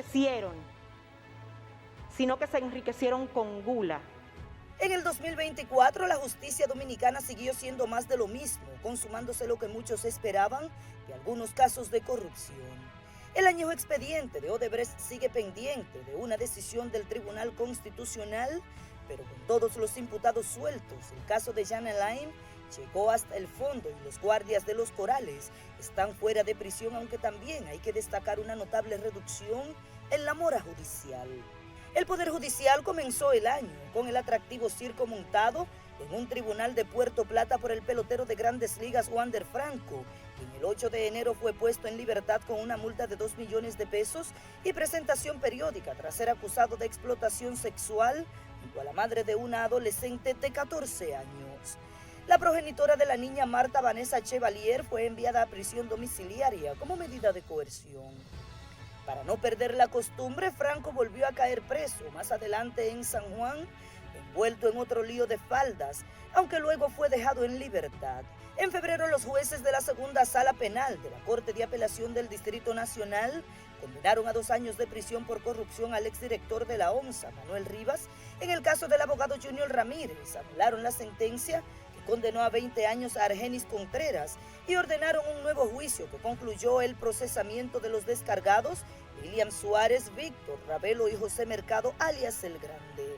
enriquecieron, sino que se enriquecieron con gula. En el 2024, la justicia dominicana siguió siendo más de lo mismo, consumándose lo que muchos esperaban de algunos casos de corrupción. El añejo expediente de Odebrecht sigue pendiente de una decisión del Tribunal Constitucional, pero con todos los imputados sueltos, el caso de Jan Alain llegó hasta el fondo y los guardias de los corales están fuera de prisión, aunque también hay que destacar una notable reducción en la mora judicial. El Poder Judicial comenzó el año con el atractivo circo montado en un tribunal de Puerto Plata por el pelotero de Grandes Ligas Wander Franco, quien el 8 de enero fue puesto en libertad con una multa de 2 millones de pesos y presentación periódica tras ser acusado de explotación sexual junto a la madre de una adolescente de 14 años. La progenitora de la niña Marta Vanessa Chevalier fue enviada a prisión domiciliaria como medida de coerción. Para no perder la costumbre, Franco volvió a caer preso más adelante en San Juan, envuelto en otro lío de faldas, aunque luego fue dejado en libertad. En febrero, los jueces de la segunda sala penal de la Corte de Apelación del Distrito Nacional condenaron a 2 años de prisión por corrupción al exdirector de la OMSA, Manuel Rivas. En el caso del abogado Junior Ramírez, anularon la sentencia que condenó a 20 años a Argenis Contreras y ordenaron un nuevo juicio que concluyó el procesamiento de los descargados William Suárez, Víctor Ravelo y José Mercado, alias El Grande.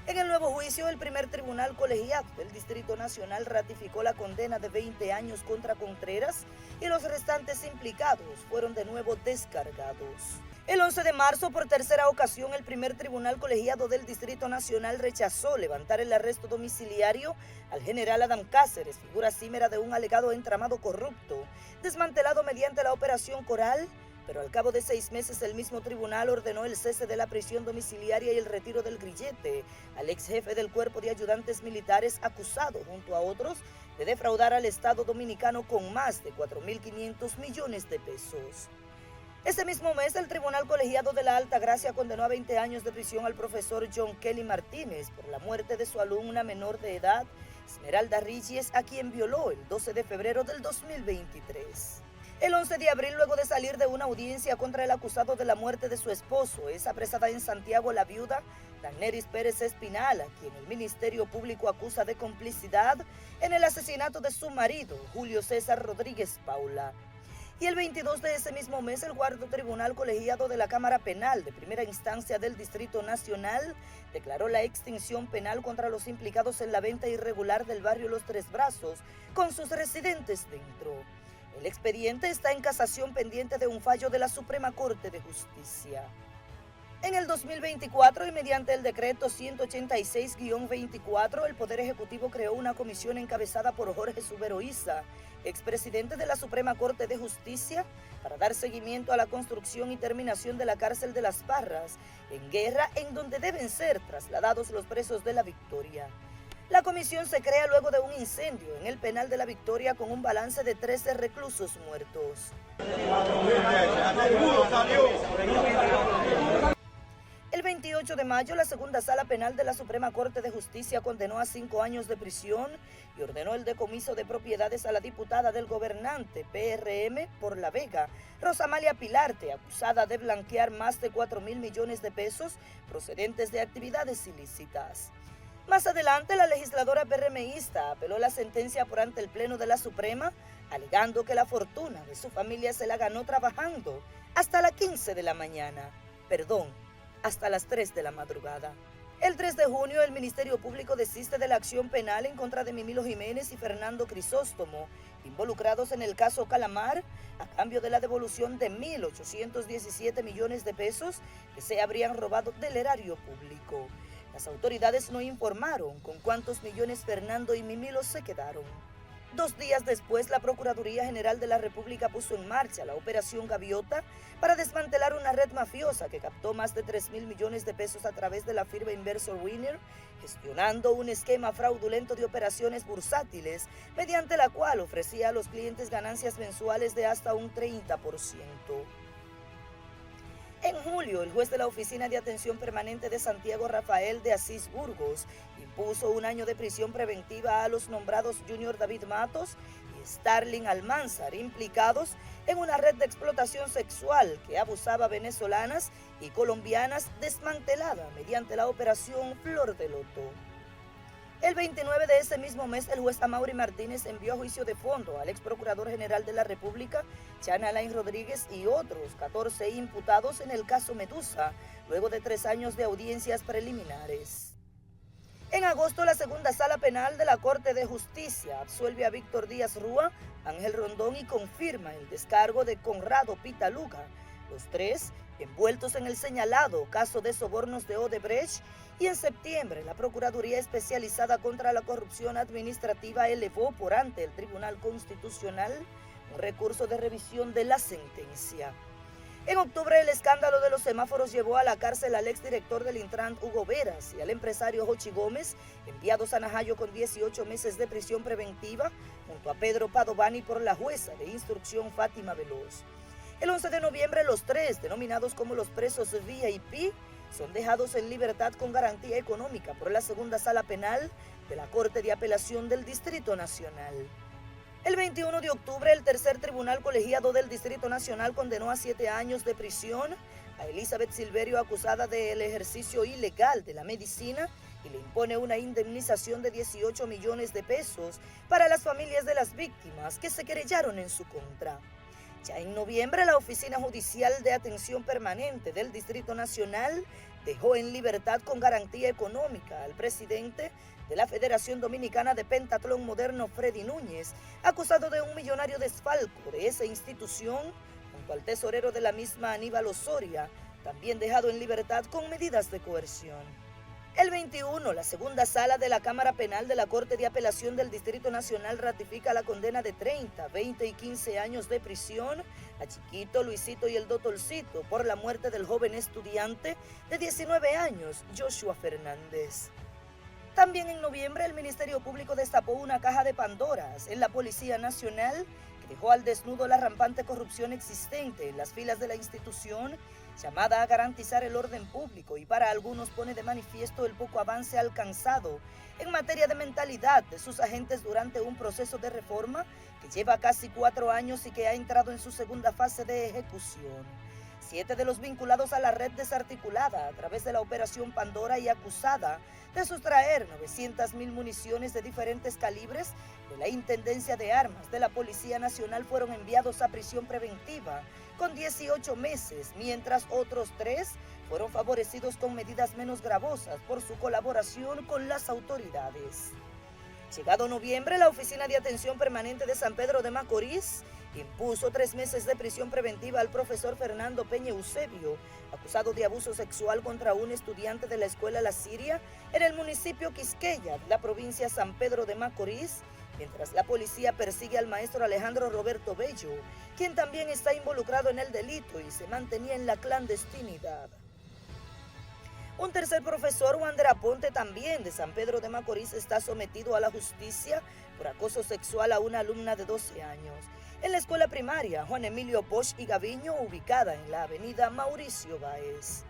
En el nuevo juicio, el primer tribunal colegiado del Distrito Nacional ratificó la condena de 20 años contra Contreras y los restantes implicados fueron de nuevo descargados. El 11 de marzo, por tercera ocasión, el primer tribunal colegiado del Distrito Nacional rechazó levantar el arresto domiciliario al general Adam Cáceres, figura címera de un alegado entramado corrupto, desmantelado mediante la Operación Coral, pero al cabo de 6 meses el mismo tribunal ordenó el cese de la prisión domiciliaria y el retiro del grillete al ex jefe del Cuerpo de Ayudantes Militares, acusado junto a otros de defraudar al Estado dominicano con más de 4.500 millones de pesos. Ese mismo mes, el Tribunal Colegiado de la Alta Gracia condenó a 20 años de prisión al profesor John Kelly Martínez por la muerte de su alumna menor de edad, Esmeralda Rigies, a quien violó el 12 de febrero del 2023. El 11 de abril, luego de salir de una audiencia contra el acusado de la muerte de su esposo, es apresada en Santiago la viuda Daneris Pérez Espinal, a quien el Ministerio Público acusa de complicidad en el asesinato de su marido, Julio César Rodríguez Paula. Y el 22 de ese mismo mes, el cuarto tribunal colegiado de la Cámara Penal de Primera Instancia del Distrito Nacional declaró la extinción penal contra los implicados en la venta irregular del barrio Los Tres Brazos, con sus residentes dentro. El expediente está en casación pendiente de un fallo de la Suprema Corte de Justicia. En el 2024 y mediante el decreto 186-24, el Poder Ejecutivo creó una comisión encabezada por Jorge Subero Isa, expresidente de la Suprema Corte de Justicia, para dar seguimiento a la construcción y terminación de la cárcel de Las Parras, en Guerra, en donde deben ser trasladados los presos de La Victoria. La comisión se crea luego de un incendio en el penal de La Victoria con un balance de 13 reclusos muertos. El 28 de mayo, la segunda sala penal de la Suprema Corte de Justicia condenó a 5 años de prisión y ordenó el decomiso de propiedades a la diputada del gobernante PRM por La Vega, Rosamalia Pilarte, acusada de blanquear más de 4.000 millones de pesos procedentes de actividades ilícitas. Más adelante, la legisladora PRMista apeló la sentencia por ante el Pleno de la Suprema, alegando que la fortuna de su familia se la ganó trabajando hasta las 15 de la mañana. Hasta las 3 de la madrugada. El 3 de junio, el Ministerio Público desiste de la acción penal en contra de Mimilo Jiménez y Fernando Crisóstomo, involucrados en el caso Calamar, a cambio de la devolución de 1.817 millones de pesos que se habrían robado del erario público. Las autoridades no informaron con cuántos millones Fernando y Mimilo se quedaron. 2 días después, la Procuraduría General de la República puso en marcha la Operación Gaviota para desmantelar una red mafiosa que captó más de 3.000 millones de pesos a través de la firma Inversor Winner, gestionando un esquema fraudulento de operaciones bursátiles, mediante la cual ofrecía a los clientes ganancias mensuales de hasta un 30%. En julio, el juez de la Oficina de Atención Permanente de Santiago, Rafael de Asís Burgos, impuso 1 año de prisión preventiva a los nombrados Junior David Matos y Starling Almanzar, implicados en una red de explotación sexual que abusaba a venezolanas y colombianas, desmantelada mediante la operación Flor de Loto. El 29 de ese mismo mes, el juez Amaury Martínez envió a juicio de fondo al ex procurador general de la República, Chan Alain Rodríguez, y otros 14 imputados en el caso Medusa, luego de 3 años de audiencias preliminares. En agosto, la segunda sala penal de la Corte de Justicia absuelve a Víctor Díaz Rúa, Ángel Rondón y confirma el descargo de Conrado Pitaluga, los 3 envueltos en el señalado caso de sobornos de Odebrecht. Y en septiembre, la Procuraduría Especializada contra la Corrupción Administrativa elevó por ante el Tribunal Constitucional un recurso de revisión de la sentencia. En octubre, el escándalo de los semáforos llevó a la cárcel al exdirector del Intran, Hugo Veras, y al empresario Jochi Gómez, enviados a Najayo con 18 meses de prisión preventiva, junto a Pedro Padovani por la jueza de instrucción Fátima Veloz. El 11 de noviembre, los 3, denominados como los presos VIP, son dejados en libertad con garantía económica por la segunda sala penal de la Corte de Apelación del Distrito Nacional. El 21 de octubre, el tercer tribunal colegiado del Distrito Nacional condenó a 7 años de prisión a Elizabeth Silverio, acusada del ejercicio ilegal de la medicina, y le impone una indemnización de 18 millones de pesos para las familias de las víctimas que se querellaron en su contra. Ya en noviembre, la Oficina Judicial de Atención Permanente del Distrito Nacional dejó en libertad con garantía económica al presidente de la Federación Dominicana de Pentatlón Moderno, Freddy Núñez, acusado de un millonario desfalco de esa institución, junto al tesorero de la misma, Aníbal Osoria, también dejado en libertad con medidas de coerción. El 21, la segunda sala de la Cámara Penal de la Corte de Apelación del Distrito Nacional ratifica la condena de 30, 20 y 15 años de prisión a Chiquito, Luisito y el Doctorcito por la muerte del joven estudiante de 19 años, Joshua Fernández. También en noviembre, el Ministerio Público destapó una caja de Pandoras en la Policía Nacional que dejó al desnudo la rampante corrupción existente en las filas de la institución, llamada a garantizar el orden público, y para algunos pone de manifiesto el poco avance alcanzado en materia de mentalidad de sus agentes durante un proceso de reforma que lleva casi 4 años y que ha entrado en su segunda fase de ejecución. 7 de los vinculados a la red desarticulada a través de la Operación Pandora y acusada de sustraer 900.000 municiones de diferentes calibres de la Intendencia de Armas de la Policía Nacional fueron enviados a prisión preventiva con 18 meses, mientras otros 3 fueron favorecidos con medidas menos gravosas por su colaboración con las autoridades. Llegado noviembre, la Oficina de Atención Permanente de San Pedro de Macorís impuso 3 meses de prisión preventiva al profesor Fernando Peña Eusebio, acusado de abuso sexual contra un estudiante de la escuela La Siria en el municipio Quisqueya de la provincia San Pedro de Macorís, mientras la policía persigue al maestro Alejandro Roberto Bello, quien también está involucrado en el delito y se mantenía en la clandestinidad. Un tercer profesor, Wander Aponte, también de San Pedro de Macorís, está sometido a la justicia por acoso sexual a una alumna de 12 años en la escuela primaria Juan Emilio Bosch y Gaviño, ubicada en la avenida Mauricio Báez.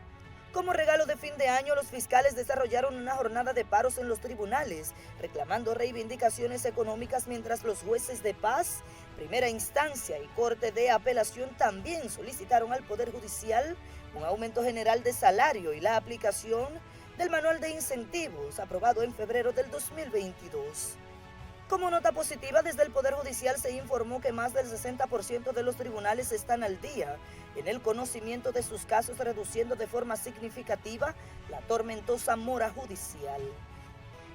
Como regalo de fin de año, los fiscales desarrollaron una jornada de paros en los tribunales, reclamando reivindicaciones económicas, mientras los jueces de paz, primera instancia y corte de apelación también solicitaron al Poder Judicial un aumento general de salario y la aplicación del manual de incentivos aprobado en febrero del 2022. Como nota positiva, desde el Poder Judicial se informó que más del 60% de los tribunales están al día en el conocimiento de sus casos, reduciendo de forma significativa la tormentosa mora judicial.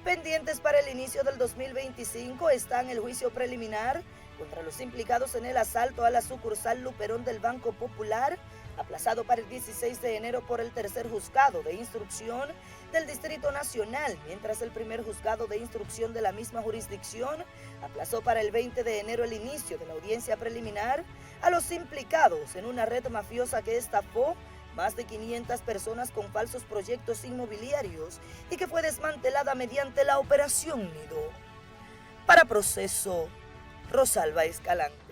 Pendientes para el inicio del 2025 están el juicio preliminar contra los implicados en el asalto a la sucursal Luperón del Banco Popular, aplazado para el 16 de enero por el tercer juzgado de instrucción del Distrito Nacional, mientras el primer juzgado de instrucción de la misma jurisdicción aplazó para el 20 de enero el inicio de la audiencia preliminar a los implicados en una red mafiosa que estafó más de 500 personas con falsos proyectos inmobiliarios y que fue desmantelada mediante la Operación Nido. Para Proceso, Rosalba Escalante.